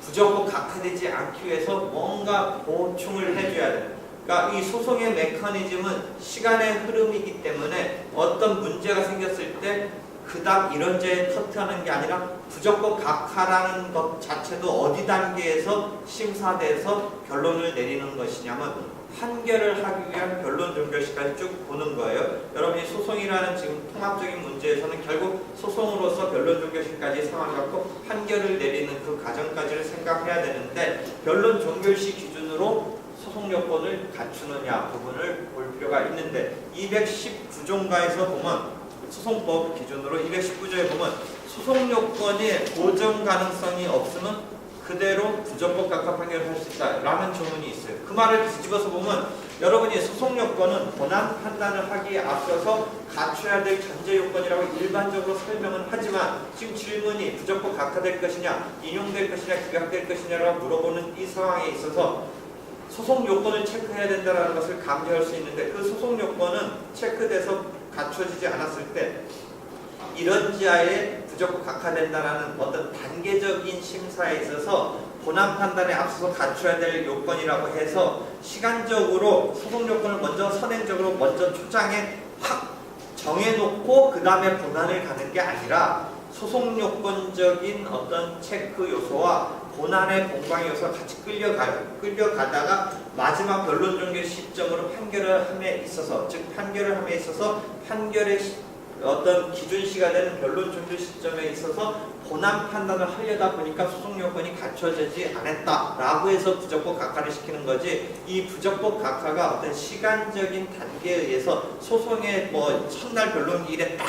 부적법 각하되지 않기 위해서 뭔가 보충을 해줘야 돼요. 그러니까 이 소송의 메커니즘은 시간의 흐름이기 때문에 어떤 문제가 생겼을 때 그닥 이런저런 터트하는 게 아니라 부적법 각하라는 것 자체도 어디 단계에서 심사돼서 결론을 내리는 것이냐면 판결을 하기 위한 결론 종결시까지 쭉 보는 거예요. 여러분이 소송이라는 지금 통합적인 문제에서는 결국 소송으로서 결론 종결시까지 상황을 갖고 판결을 내리는 그 과정까지를 생각해야 되는데 결론 종결시 기준으로 소송 요건을 갖추느냐 부분을 볼 필요가 있는데 219조인가에서 보면 소송법 기준으로 219조에 보면 소송 요건이 고정 가능성이 없으면 그대로 부적법 각하 판결을 할 수 있다라는 조문이 있어요. 그 말을 뒤집어서 보면 여러분이 소송 요건은 본안 판단을 하기에 앞서서 갖춰야 될 전제 요건이라고 일반적으로 설명은 하지만 지금 질문이 부적법 각하될 것이냐, 인용될 것이냐, 기각될 것이냐라고 물어보는 이 상황에 있어서 소송 요건을 체크해야 된다는 것을 강조할 수 있는데 그 소송 요건은 체크돼서 갖춰지지 않았을 때 이런 지하에 부적법 각하된다라는 어떤 단계적인 심사에 있어서 본안 판단에 앞서서 갖춰야 될 요건이라고 해서 시간적으로 소송 요건을 먼저 선행적으로 먼저 초장에 확 정해놓고 그 다음에 본안을 가는 게 아니라 소송 요건적인 어떤 체크 요소와 본안의 공방 요소가 같이 끌려가다가 마지막 결론 종결 시점으로 판결을 함에 있어서 즉 판결을 함에 있어서 판결의 어떤 기준시가 되는 결론 종결 시점에 있어서 본안 판단을 하려다 보니까 소송 요건이 갖춰지지 않았다라고 해서 부적법 각하를 시키는 거지 이 부적법 각하가 어떤 시간적인 단계에 의해서 소송의 뭐 첫날 변론기일에 딱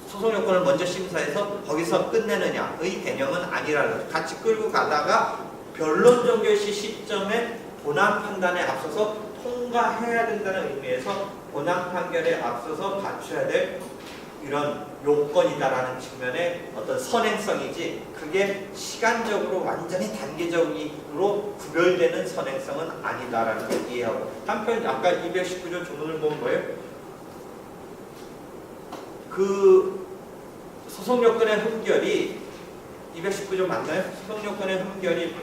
소송 요건을 먼저 심사해서 거기서 끝내느냐의 개념은 아니라는 거죠. 같이 끌고 가다가 변론 종결시 시점에 본안 판단에 앞서서 통과해야 된다는 의미에서 본안 판결에 앞서서 갖춰야 될 이런 요건이다라는 측면의 어떤 선행성이지, 그게 시간적으로 완전히 단계적으로 구별되는 선행성은 아니다라는 걸 이해하고, 한편 아까 219조 조문을 보면 뭐예요? 그 소송요건의 흠결이 219조 맞나요? 소송요건의 흠결이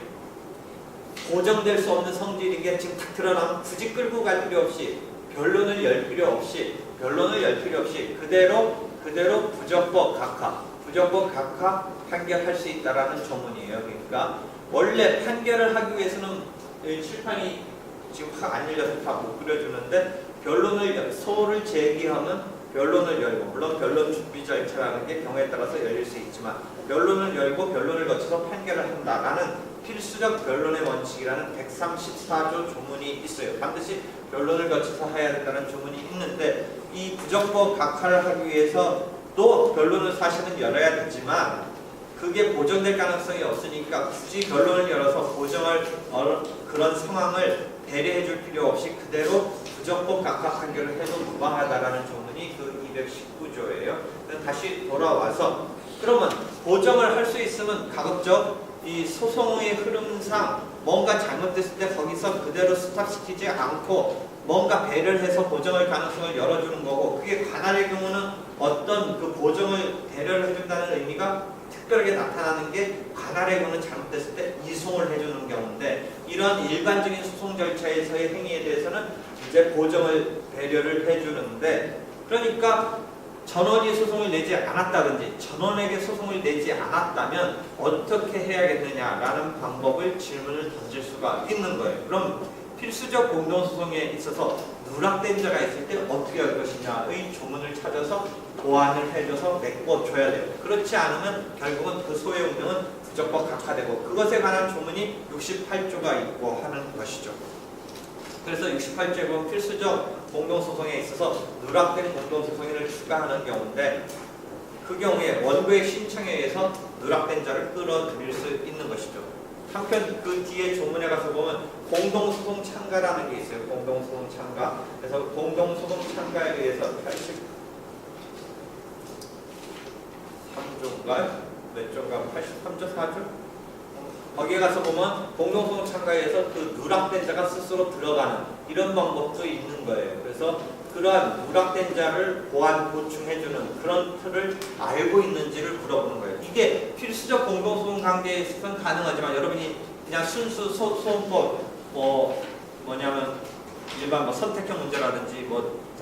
보정될 수 없는 성질인 게 지금 딱 드러나면 굳이 끌고 갈 필요 없이, 변론을 열 필요 없이 그대로 부적법 각하 판결할 수 있다라는 조문이에요. 그러니까 원래 판결을 하기 위해서는 칠판이 지금 안 열려서 다 못 그려주는데, 소를 제기하면 변론을 열고, 물론 변론 준비 절차라는 게 경우에 따라서 열릴 수 있지만 변론을 열고 변론을 거쳐서 판결을 한다라는 필수적 변론의 원칙이라는 134조 조문이 있어요. 반드시 변론을 거쳐서 해야 된다는 조문이 있는데, 이 부적법 각하를 하기 위해서 또 변론을 사실은 열어야 되지만 그게 보존될 가능성이 없으니까 굳이 변론을 열어서 보정할 그런 상황을 배려해 줄 필요 없이 그대로 부적법 각하 판결을 해도 무방하다라는 조문이 그 219조예요. 다시 돌아와서, 그러면 보정을 할 수 있으면 가급적 이 소송의 흐름상 뭔가 잘못됐을 때 거기서 그대로 스탑시키지 않고 뭔가 배려를 해서 보정할 가능성을 열어주는 거고, 그게 관할의 경우는 어떤 그 보정을 배려를 해준다는 의미가 특별하게 나타나는 게 관할의 경우는 잘못됐을 때 이송을 해주는 경우인데, 이런 일반적인 소송 절차에서의 행위에 대해서는 이제 보정을 배려를 해주는데, 그러니까 전원이 소송을 내지 않았다든지 전원에게 소송을 내지 않았다면 어떻게 해야겠느냐라는 방법을 질문을 던질 수가 있는 거예요. 그럼 필수적 공동소송에 있어서 누락된 자가 있을 때 어떻게 할 것이냐의 조문을 찾아서 보완을 해줘서 메꿔줘야 돼요. 그렇지 않으면 결국은 그 소의 운명은 부적법 각하되고, 그것에 관한 조문이 68조가 있고 하는 것이죠. 그래서 68조에 보면 필수적 공동소송에 있어서 누락된 공동소송인을 추가하는 경우인데, 그 경우에 원고의 신청에 의해서 누락된 자를 끌어들일 수 있는 것이죠. 한편 그 뒤에 조문에 가서 보면 공동소송 참가라는 게 있어요. 공동소송 참가. 그래서 공동소송 참가에 의해서 83조인가요? 몇 조인가? 83조, 4조? 거기에 가서 보면 공동소송 참가에서 그 누락된 자가 스스로 들어가는 이런 방법도 있는 거예요. 그래서 그러한 누락된 자를 보완 보충해주는 그런 틀을 알고 있는지를 물어보는 거예요. 이게 필수적 공동소송 관계에 있어서는 가능하지만, 여러분이 그냥 순수 소송법 뭐냐면 일반 선택형 문제라든지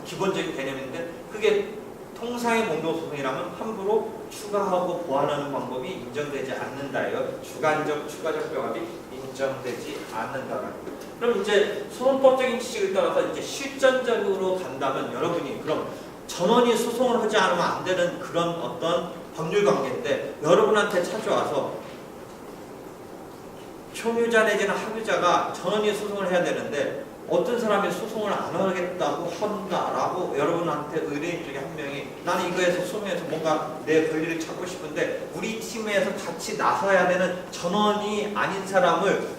기본적인 개념인데, 그게 통상의 공동소송이라면 함부로 추가하고 보완하는 방법이 인정되지 않는다예요. 추가적 병합이 인정되지 않는다는. 그럼 이제 소송법적인 지식을 따라서 이제 실전적으로 간다면, 여러분이 그럼 전원이 소송을 하지 않으면 안 되는 그런 어떤 법률 관계인데, 여러분한테 찾아와서 총유자 내지는 합유자가 전원이 소송을 해야 되는데 어떤 사람이 소송을 안 하겠다고 한다라고 여러분한테 의뢰인 중에 한 명이, 나는 이거에서 소송에서 뭔가 내 권리를 찾고 싶은데 우리 팀에서 같이 나서야 되는 전원이 아닌 사람을,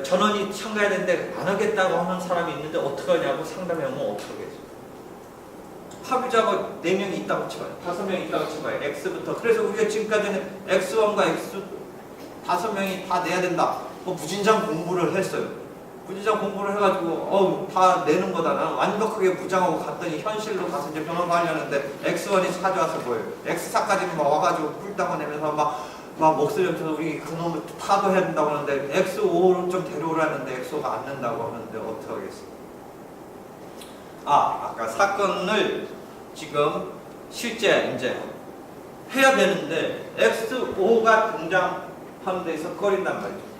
전원이 참가해야 되는데 안 하겠다고 하는 사람이 있는데 어떻게 하냐고 상담해보면 어떻게 하겠어요? 합의자가 4명이 있다고 쳐봐요. 5명이 있다고 쳐봐요. X부터. 그래서 우리가 지금까지는 X1과 X 5명이 다 내야 된다. 무진장 공부를 했어요. 무진장 공부를 해가지고 다 내는 거다. 나는 완벽하게 부장하고 갔더니 현실로 가서 이제 변호사 하려는데 X1이 찾아와서 뭐예요? X4까지는 막 와가지고 꿀다고 내면서 막 목소리 엄쳐서 우리 그놈을 타도 해야 된다고 하는데 X5를 좀 데려오라는데 X5가 안 된다고 하는데 어떻게 하겠어요? 아까 사건을 지금 실제 이제 해야 되는데 X5가 등장하는 데서 꺼린단 말이죠.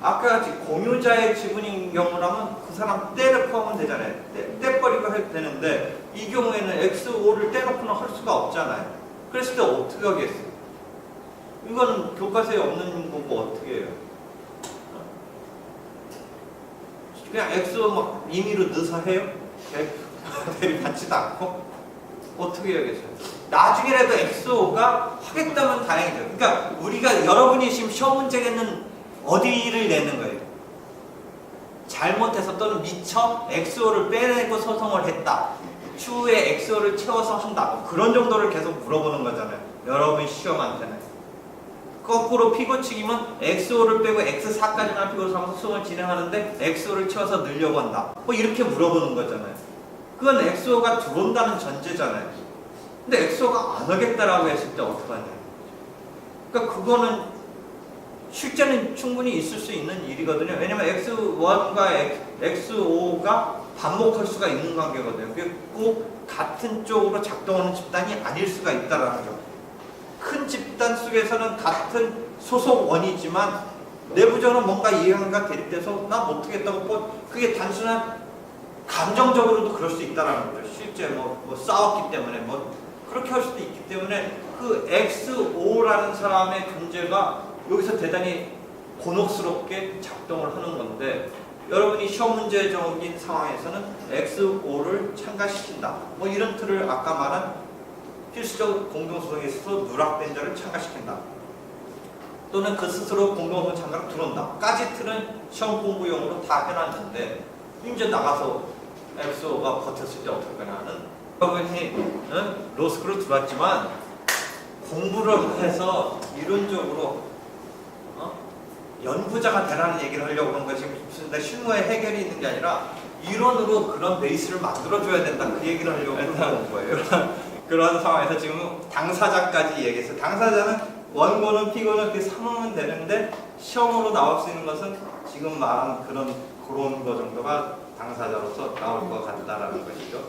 아까 같이 공유자의 지분인 경우라면 그 사람 떼놓고 하면 되잖아요. 떼버리고 해도 되는데 이 경우에는 X5를 떼놓고는 할 수가 없잖아요. 그랬을 때 어떻게 하겠어요? 이거는 교과서에 없는 거고 어떻게 해요? 그냥 X5 막 임의로 넣어서 해요? 대립받지도 않고? 어떻게 해야겠어요? 나중에라도 X5가 하겠다면 다행이죠. 그러니까 우리가 여러분이 지금 시험 문제겠는 어디를 내는 거예요? 잘못해서 또는 미처 XO를 빼내고 소송을 했다. 추후에 XO를 채워서 한다. 뭐 그런 정도를 계속 물어보는 거잖아요. 여러분 시험한테는. 거꾸로 피고측이면 XO를 빼고 X4까지만 피고를 삼아서 수험을 진행하는데 XO를 채워서 늘려고 한다. 뭐 이렇게 물어보는 거잖아요. 그건 XO가 들어온다는 전제잖아요. 근데 XO가 안 오겠다라고 했을 때 어떡하냐. 그러니까 그거는 실제는 충분히 있을 수 있는 일이거든요. 왜냐면 X1과 X5가 반복할 수가 있는 관계거든요. 그리고 같은 쪽으로 작동하는 집단이 아닐 수가 있다라는 거죠. 큰 집단 속에서는 같은 소속원이지만 내부적으로 뭔가 이해관계가 대립돼서 나 못하겠다고 뭐 그게 단순한 감정적으로도 그럴 수 있다라는 거죠. 실제 뭐 싸웠기 때문에 뭐 그렇게 할 수도 있기 때문에 그 XO라는 사람의 존재가 여기서 대단히 곤혹스럽게 작동을 하는 건데 여러분이 시험 문제적인 상황에서는 XO를 참가시킨다. 뭐 이런 틀을 아까 말한 필수적 공동소송에 있어서 누락된 자를 참가시킨다. 또는 그 스스로 공동소송 참가로 들어온다. 까지 틀은 시험 공부용으로 다 해놨는데 이제 나가서 XO가 버텼을 때 어떨 거냐는 여러분이 로스쿨을 들어왔지만 공부를 해서 이론적으로 연구자가 되라는 얘기를 하려고 하는 것이 무슨 실무에 해결이 있는 게 아니라 이론으로 그런 베이스를 만들어줘야 된다 그 얘기를 하려고 하는 거예요. 그런 상황에서 지금 당사자까지 얘기했어요. 당사자는 원고는 피고는 이렇게 삼으면 되는데 시험으로 나올 수 있는 것은 지금 말한 그런 거 정도가 당사자로서 나올 것 같다라는 것이죠.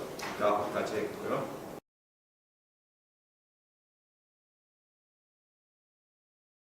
여기까지 했고요.